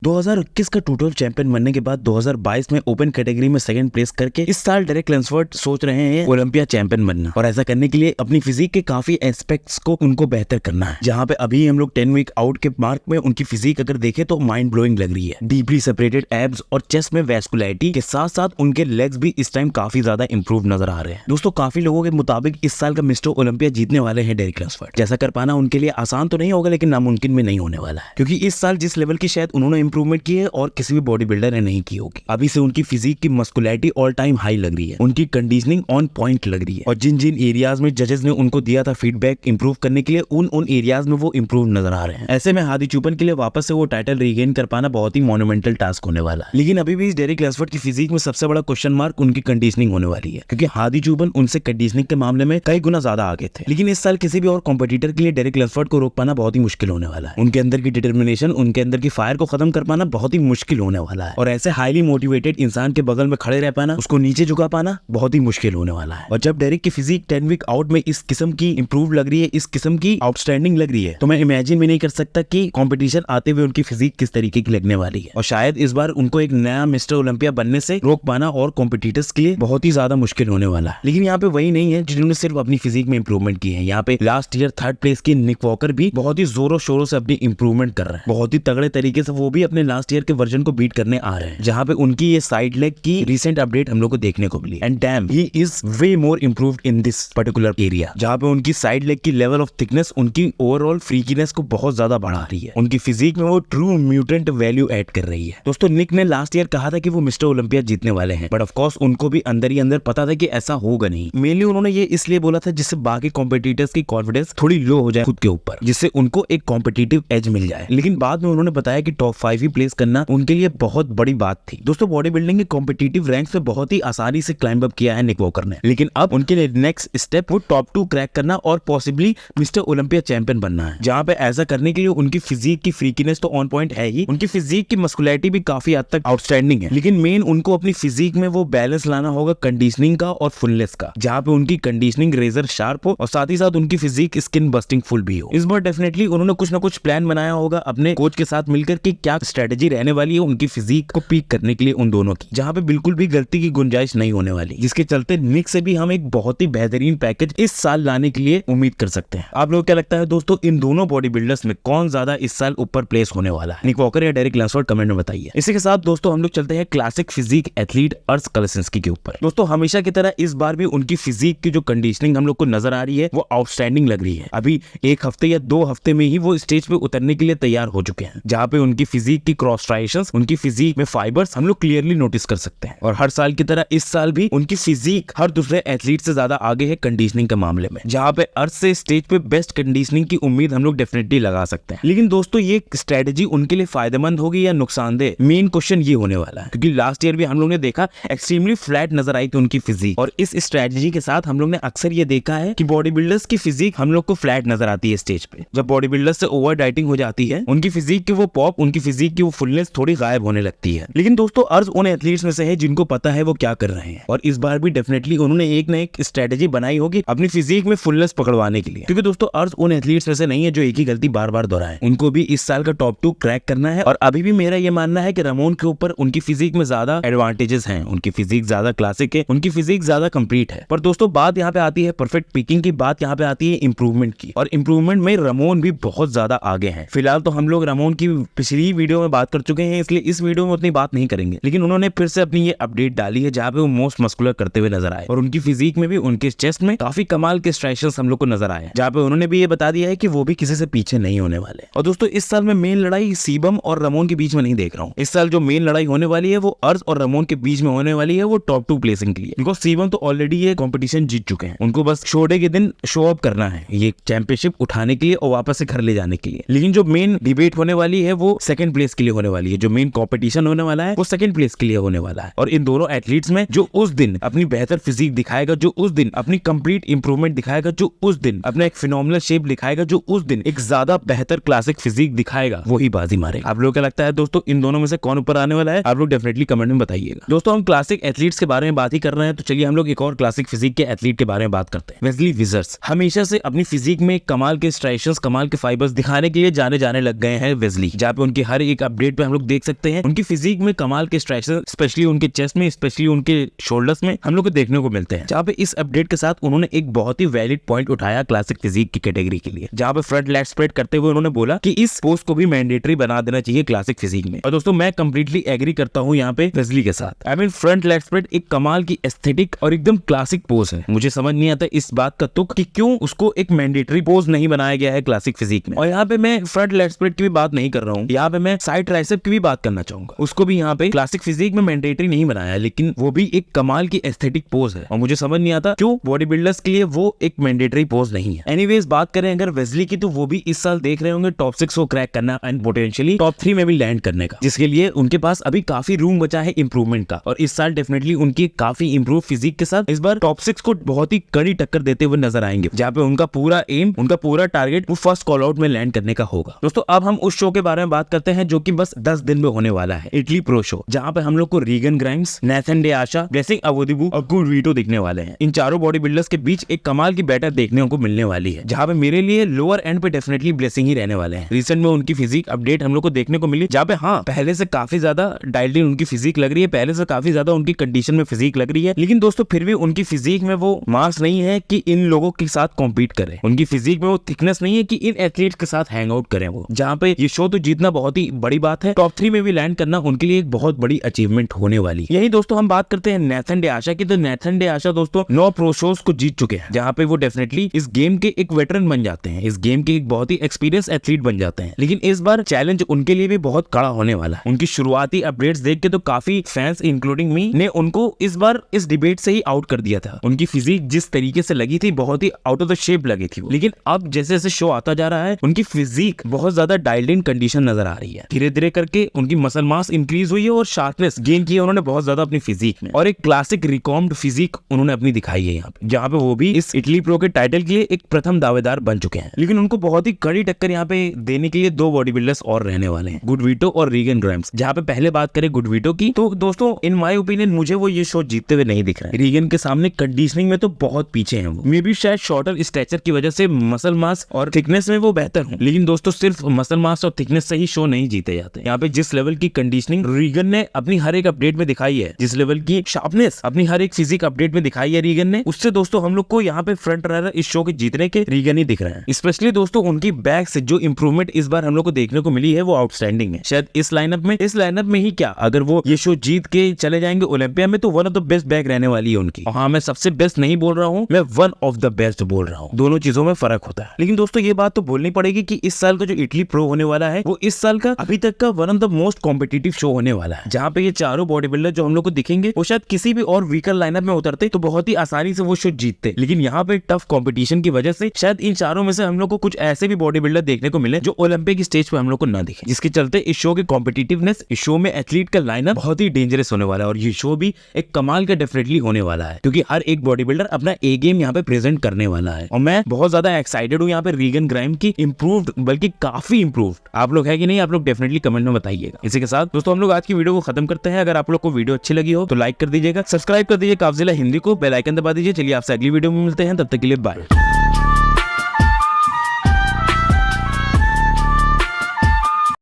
2021 का total champion बनने के बाद 2022 में ओपन कैटेगरी में सेकंड प्लेस करके इस साल डेरेक लैंसफोर्ड सोच रहे हैं ओलंपिया चैंपियन बनना। और ऐसा करने के लिए अपनी फिजिक के काफी एस्पेक्ट्स को उनको बेहतर करना है। जहां पे अभी हम लोग 10 वीक आउट के मार्क में उनकी फिजिक अगर देखें तो माइंड ब्लोइंग लग रही है। डीपली सेपरेटेड एब्स और चेस्ट में वैस्कुलैरिटी के साथ साथ उनके लेग्स भी इस टाइम काफी ज्यादा इंप्रूव नजर आ रहे हैं। दोस्तों काफी लोगों के मुताबिक इस साल का मिस्टर ओलंपिया जीतने वाले हैं डेरेक लैंसफोर्ड। जैसा कर पाना उनके लिए आसान तो नहीं होगा, लेकिन नामुमकिन में नहीं होने वाला है, क्योंकि इस साल जिस लेवल की शायद उन्होंने इंप्रूवमेंट की है और किसी भी बॉडी बिल्डर ने नहीं की होगी। अभी से उनकी फिजिक की मस्कुलैरिटी ऑल टाइम हाई लग रही है, उनकी कंडीशनिंग ऑन पॉइंट लग रही है, और जिन जिन एरियाज में जजेस ने उनको दिया था फीडबैक इंप्रूव करने के लिए, उन एरियाज में वो इंप्रूव नजर आ रहे हैं। ऐसे में हादी चुपन के लिए वापस से वो टाइटल रीगेन कर पाना बहुत ही मॉन्यूमेंटल टास्क होने वाला है। लेकिन अभी भी इस डेरेक लैंसफोर्ड की फिजिक में सबसे बड़ा क्वेश्चन मार्क उनकी कंडीशनिंग होने वाली है, क्योंकि हादी चुपन उनसे कंडीशनिंग के मामले में कई गुना ज्यादा आगे थे। लेकिन इस साल किसी भी और कॉम्पिटिटर के लिए डेरेक लैंसफोर्ड को रोक पाना बहुत ही मुश्किल होने वाला है। उनके अंदर की डिटर्मिनेशन, उनके अंदर की फायर को खत्म कर पाना बहुत ही मुश्किल होने वाला है। और ऐसे हाईली मोटिवेटेड इंसान के बगल में खड़े रह पाना, उसको नीचे झुका पाना बहुत ही मुश्किल होने वाला है। और जब डेरेक की फिजिक 10 वीक आउट में इस किस्म की इंप्रूव लग रही है, इस किस्म की आउटस्टैंडिंग लग रही है, तो मैं इमेजिन भी नहीं कर सकता कि कंपटीशन आते हुए उनकी फिजिक किस तरीके की लगने वाली है। और शायद इस बार उनको एक नया मिस्टर ओलंपिया बनने से रोक पाना और कॉम्पिटिटर्स के लिए बहुत ही ज्यादा मुश्किल होने वाला है। लेकिन यहाँ पे वही नहीं है जिन्होंने सिर्फ अपनी फिजिक में इंप्रूवमेंट की है। यहाँ पे लास्ट ईयर 3rd प्लेस की निक वॉकर भी बहुत ही जोरों शोरों से अपनी इंप्रूवमेंट कर रहे हैं। बहुत ही तगड़े तरीके से वो भी अपने लास्ट ईयर के वर्जन को बीट करने आ रहे हैं, जहाँ पे उनकी ये साइड लेग की रिसेंट अपडेट हम लोग को देखने को मिली। And damn he is way more improved in this particular area, जहाँ पे उनकी साइड लेग की लेवल ऑफ थिकनेस उनकी ओवरऑल फ्रीकीनेस को बहुत ज्यादा बढ़ा रही है। उनकी फिजिक में वो ट्रू म्यूटेंट वैल्यू ऐड कर रही है। दोस्तों निक ने लास्ट ईयर कहा था कि वो मिस्टर ओलंपिया जीतने वाले हैं, बट ऑफ कोर्स उनको भी अंदर ही अंदर पता था कि ऐसा होगा नहीं। मेनली उन्होंने ये इसलिए बोला था जिससे बाकी कॉम्पिटिटर्स की कॉन्फिडेंस थोड़ी लो हो जाए खुद के ऊपर, जिससे उनको एक कॉम्पिटिटिव एज मिल जाए। लेकिन बाद में उन्होंने बताया कि टॉप 5 ही प्लेस करना उनके लिए बहुत बड़ी बात थी। दोस्तों बॉडी बिल्डिंग के कॉम्पिटिटिव रैंक्स में बहुत ही आसानी से क्लाइंब अप किया है निक वॉकर ने, लेकिन अब उनके लिए नेक्स्ट स्टेप वो टॉप 2 क्रैक करना और पॉसिबली मिस्टर ओलंपिया चैंपियन बनना है। जहां पे ऐसा करने के लिए उनकी फिजिक की फ्रीकीनेस तो ऑन पॉइंट है ही, उनकी फिजिक की मस्कुलैरिटी भी काफी हद तक आउटस्टैंडिंग है। लेकिन मेन उनको अपनी फिजिक में वो बैलेंस लाना होगा कंडीशनिंग का और फुलनेस का, जहां पे उनकी कंडीशनिंग रेजर शार्प हो और साथ ही साथ उनकी फिजिक स्किन बस्टिंग फुल भी हो। इस बार डेफिनेटली उन्होंने कुछ ना कुछ प्लान बनाया होगा अपने कोच के साथ मिलकर कि क्या स्ट्रेटेजी रहने वाली है उनकी फिजिक को पीक करने के लिए उन दोनों की, जहां पे बिल्कुल भी गलती की गुंजाइश नहीं होने वाली, जिसके चलते निक से भी हम एक बहुत ही बेहतरीन पैकेज इस साल लाने के लिए उम्मीद कर सकते हैं। आप लोग क्या लगता है दोस्तों, इन दोनों बॉडी बिल्डर्स में कौन ज्यादा इस साल ऊपर प्लेस होने वाला है, निक वॉकर या डेरेक लैंसफोर्ड? कमेंट में बताइए। इसी के साथ दोस्तों हम लोग चलते हैं क्लासिक फिजिक एथलीट अर्श कलेसिंस्की के ऊपर। दोस्तों हमेशा की तरह इस बार भी उनकी फिजिक की जो कंडीशनिंग हम लोग को नजर आ रही है वो आउटस्टैंडिंग लग रही है। अभी 1 हफ्ते या 2 हफ्ते में ही वो स्टेज पे उतरने के लिए तैयार हो चुके हैं, जहां पे उनकी फिजिक की क्रॉस स्ट्राइएशंस, उनकी फिजिक में फाइबर्स हम लोग क्लियरली नोटिस कर सकते हैं। और हर साल की तरह इस साल भी उनकी फिजिक हर दूसरे एथलीट से ज्यादा आगे है कंडीशनिंग के मामले में, जहां पे अर्श से स्टेज पे बेस्ट कंडीशनिंग की उम्मीद हम लोग डेफिनेटली लगा सकते हैं। लेकिन दोस्तों ये स्ट्रेटेजी उनके लिए फायदेमंद होगी या नुकसानदेह, मेन क्वेश्चन ये होने वाला है, क्योंकि लास्ट ईयर भी हम लोग ने देखा एक्सट्रीमली फ्लैट नजर आई थी उनकी फिजिक, और इस स्ट्रेटेजी के साथ हम लोग ने अक्सर ये देखा है कि बॉडी बिल्डर्स की फिजिक हम लोग को फ्लैट नजर आती है स्टेज पे। जब बॉडी बिल्डर्स से ओवर डाइटिंग हो जाती है, उनकी फिजिक की वो पॉप, उनकी फिजिक की वो फुलनेस थोड़ी गायब होने लगती है। लेकिन दोस्तों अर्श उन एथलीट्स में से है जिनको पता है वो क्या कर रहे हैं, और इस बार भी डेफिनेटली उन्होंने एक ना एक स्ट्रेटेजी बनाई होगी अपनी फिजिक में फुलनेस पकड़वाने के लिए, क्योंकि दोस्तों अर्श उन एथलीट्स में से नहीं है जो एक ही गलती बार बार दोहराए। उनको भी इस साल का टॉप 2 क्रैक करना है, और अभी भी मेरा ये मानना है कि रामोन के ऊपर उनकी फिजिक में ज्यादा एडवांटेजेस हैं, उनकी फिजिक ज्यादा क्लासिक है, उनकी फिजिक ज्यादा कंप्लीट है। पर दोस्तों बात यहाँ पे आती है परफेक्ट पिकिंग की, बात यहाँ पे आती है इंप्रूवमेंट की, और इंप्रूवमेंट में रामोन भी बहुत ज्यादा आगे हैं। फिलहाल तो हम लोग रामोन की पिछली वीडियो में बात कर चुके हैं, इसलिए इस वीडियो में उतनी बात नहीं करेंगे। लेकिन उन्होंने फिर से अपनी ये अपडेट डाली है जहाँ पे वो मोस्ट मस्कुलर करते हुए नजर आए, और उनकी फिजिक में भी उनके चेस्ट में काफी कमाल के स्ट्राइएशंस हम लोग को नजर आए, जहाँ पे उन्होंने भी ये बता दिया है कि वो भी किसी से पीछे नहीं होने वाले। और दोस्तों इस साल मैं मेन लड़ाई सीबम और रामोन के बीच में नहीं देख रहा हूँ। इस साल जो मेन लड़ाई होने वाली है वो अर्श और रामोन के बीच में होने वाली है, वो टॉप 2 प्लेसिंग के लिए। बिकॉज सीबम तो ऑलरेडी ये कॉम्पिटिशन जीत चुके हैं, उनको बस शो डे के दिन शो अप करना है ये चैंपियनशिप उठाने के लिए और वापस से घर ले जाने के लिए। लेकिन जो मेन डिबेट होने वाली है वो 2nd प्लेस के लिए होने वाली है, जो मेन कॉम्पिटिशन होने वाला है वो 2nd प्लेस के लिए होने वाला है। और इन दोनों एथलीट्स में जो उस दिन अपनी बेहतर फिजिक दिखाएगा, जो उस दिन अपनी कंप्लीट इंप्रूवमेंट दिखाएगा, जो उस दिन अपना एक फिनोमिनल शेप दिखाएगा, जो उस दिन एक ज्यादा बेहतर क्लासिक फिजिक दिखाएगा, वही बाजी मारेगा। आप लोगों को क्या लगता है दोस्तों, इन दोनों में से कौन ऊपर आने वाला है? आप लोग डेफिनेटली कमेंट में बताइएगा। दोस्तों हम क्लासिक एथलीट्स के बारे में बात ही कर रहे हैं, तो चलिए हम लोग एक और क्लासिक फिजिक के एथलीट के बारे में बात करते हैं। वेस्ली विजर्स हमेशा से अपनी फिजिक में कमाल के स्ट्राइएशंस, कमाल के फाइबर्स दिखाने के लिए जाने लग गए हैं वेस्ली, जहाँ पे उनकी हर एक अपडेट पे हम लोग देख सकते हैं उनकी फिजिक में कमाल के स्ट्रेचेस, स्पेशली उनके चेस्ट में, स्पेशली उनके शोल्डर्स में हम लोग को देखने को मिलते हैं। जहाँ पे इस अपडेट के साथ उन्होंने एक बहुत ही वैलिड पॉइंट उठाया क्लासिक फिजिक की कैटेगरी के लिए, जहाँ पे फ्रंट लैट स्प्रेड करते हुए उन्होंने बोला कि इस पोज को भी मैंडेटरी बना देना चाहिए क्लासिक फिजिक में। और दोस्तों मैं कंप्लीटली एग्री करता हूँ यहाँ पे वेस्ली के साथ। I mean front lat spread एक कमाल की एस्थेटिक और एकदम क्लासिक पोज है। मुझे समझ नहीं आता इस बात का तुक कि क्यों उसको एक मैंडेटरी पोज नहीं बनाया गया है क्लासिक फिजिक में। और यहाँ पे मैं फ्रंट लैट स्प्रेड की भी बात नहीं कर रहा हूँ, यहाँ पे मैं साइड ट्राइसेप की भी बात करना चाहूंगा। उसको भी यहाँ पे क्लासिक फिजिक में मैंडेटरी नहीं बनाया, लेकिन वो भी एक कमाल की एस्थेटिक पोज है और मुझे समझ नहीं आता क्यों बॉडी बिल्डर्स के लिए वो एक मैंडेटरी पोज नहीं है। एनीवेज बात करें अगर वेस्ली की, तो वो भी इस साल देख रहे होंगे टॉप 6 को क्रैक करना एंड पोटेंशियली टॉप 3 में भी लैंड करने का, जिसके लिए उनके पास अभी काफी रूम बचा है इंप्रूवमेंट का। और इस साल डेफिनेटली उनकी काफी इंप्रूव फिजिक के साथ इस बार टॉप 6 को बहुत ही कड़ी टक्कर देते हुए नजर आएंगे, जहाँ पे उनका पूरा एम, उनका पूरा टारगेट वो फर्स्ट कॉल आउट में लैंड करने का होगा। दोस्तों अब हम उस शो के बारे में बात करते हैं जो कि बस 10 दिन में होने वाला है, इटली प्रो शो, जहाँ पे हम लोग को रीगन ग्राइम्स, नेथन डे आशा, ब्लेसिंग अवोदिबू और गुडवीटो दिखने वाले हैं। इन चारों बॉडी बिल्डर्स के बीच एक कमाल की बैटल देखने को मिलने वाली है, जहाँ पे मेरे लिए लोअर एंड पे डेफिनेटली ब्लेसिंग ही रहने वाले हैं। रिसेंट में उनकी फिजिक अपडेट हम लोग को देखने को मिली, जहाँ पे हाँ पहले से काफी ज्यादा डाइल्ड इन उनकी फिजिक लग रही है, पहले से काफी ज्यादा उनकी कंडीशन में फिजिक लग रही है, लेकिन दोस्तों फिर भी उनकी फिजिक में वो मास नहीं है कि इन लोगों के साथ कॉम्पीट करे। उनकी फिजिक में वो थिकनेस नहीं है कि इन एथलीट्स के साथ हैंग आउट करें वो, जहाँ पे ये शो तो जीतना बहुत ही बड़ी बात है, टॉप 3 में भी लैंड करना उनके लिए एक बहुत बड़ी अचीवमेंट होने वाली। यही दोस्तों हम बात करते हैं नेथन डे आशा की, तो नेथन डे आशा दोस्तों 9 प्रो शोज को जीत चुके हैं, जहाँ पे वो डेफिनेटली इस गेम के एक वेटरन बन जाते हैं, इस गेम के एक बहुत ही एक्सपीरियंस एथलीट बन जाते हैं। लेकिन इस बार चैलेंज उनके लिए भी बहुत कड़ा होने वाला है। उनकी शुरुआती अपडेट्स देख के तो काफी फैंस इंक्लूडिंग मी ने उनको इस बार इस डिबेट से ही आउट कर दिया था। उनकी फिजिक जिस तरीके से लगी थी बहुत ही आउट ऑफ द शेप लगी थी वो, लेकिन अब जैसे जैसे शो आता जा रहा है उनकी फिजिक बहुत ज्यादा डाइल्ड इन कंडीशन नजर आ रही है। धीरे धीरे करके उनकी मसल मास इंक्रीज हुई है और शार्पनेस गेन की है उन्होंने बहुत ज्यादा अपनी फिजिक में, और एक क्लासिक रिकॉर्म्ड फिजिक उन्होंने अपनी दिखाई है यहाँ पे, जहाँ पे वो भी इस इटली प्रो के टाइटल के लिए एक प्रथम दावेदार बन चुके हैं। लेकिन उनको बहुत ही कड़ी टक्कर यहाँ पे देने के लिए 2 बॉडी बिल्डर्स और रहने वाले हैं, गुडवीटो और रीगन ग्राइम्स। जहाँ पे पहले बात करें गुडवीटो की, तो दोस्तों इन माय ओपिनियन मुझे वो ये शो जीतते हुए नहीं दिख रहा है। रीगन के सामने कंडीशनिंग में तो बहुत पीछे हैं वो, मे बी शायद शॉर्टर स्ट्रेचर की वजह से मसल मास और थिकनेस में वो बेहतर हो, लेकिन दोस्तों सिर्फ मसल मास और थिकनेस से ही शो नहीं जीते जाते। यहाँ पे जिस लेवल की कंडीशनिंग रीगन ने अपनी हर एक अपडेट में दिखाई है, जिस लेवल की शार्पनेस अपनी हर एक फिजिक अपडेट में दिखाई है रीगन ने, उससे दोस्तों हम लोग को यहाँ पे फ्रंट रनर इस शो के जीतने के रीगन ही दिख रहे हैं। स्पेशली दोस्तों उनकी बैक से जो इंप्रूवमेंट इस बार हम लोग को देखने को मिली है वो आउटस्टैंडिंग है। शायद इस लाइनअप में ही क्या, अगर वो ये शो जीत के चले जाएंगे ओलंपिया में, तो one of the best back रहने वाली है उनकी। और हाँ, मैं सबसे बेस्ट नहीं बोल रहा हूँ, मैं वन ऑफ द बेस्ट बोल रहा हूँ, दोनों चीजों में फर्क होता है। लेकिन दोस्तों ये बात तो बोलनी पड़ेगी कि इस साल का जो इटली प्रो होने वाला है वो इस साल का अभी तक का one of the most competitive show होने वाला है, जहाँ पे ये चारों बॉडी बिल्डर जो हम लोग को दिखेंगे वो शायद किसी भी और वीकर लाइनअप में उतरते तो बहुत ही आसानी से वो शो जीतते, लेकिन यहाँ पे टफ कंपटीशन की वजह से शायद इन चारों में से हम लोग को कुछ ऐसे भी बॉडी बिल्डर देखने को मिले जो ओलंपिक की स्टेज पे हम लोग को ना दिखे, जिसके चलते इस शो की कॉम्पिटिटिवनेस, इस शो में एथलीट का लाइनअप बहुत ही डेंजरस होने वाला है। और ये शो भी एक कमाल का डेफिनेटली होने वाला है, क्योंकि हर एक बॉडी बिल्डर अपना ए गेम यहाँ पे प्रेजेंट करने वाला है। और मैं बहुत ज्यादा एक्साइटेड हूँ यहाँ पे रीगन ग्राइम की इंप्रूव्ड, बल्कि काफी इंप्रूव्ड। आप लोग है कि नहीं, आप लोग डेफिनेटली कमेंट में बताइएगा। इसी के साथ दोस्तों हम लोग आज की वीडियो को खत्म करते हैं। अगर आप लोग को वीडियो अच्छी लगी हो तो लाइक कर दीजिएगा, सब्सक्राइब कर दीजिए काफजिला हिंदी को, बेल आइकन दबा दीजिए। चलिए आपसे अगली वीडियो में मिलते हैं, तब तक के लिए बाय।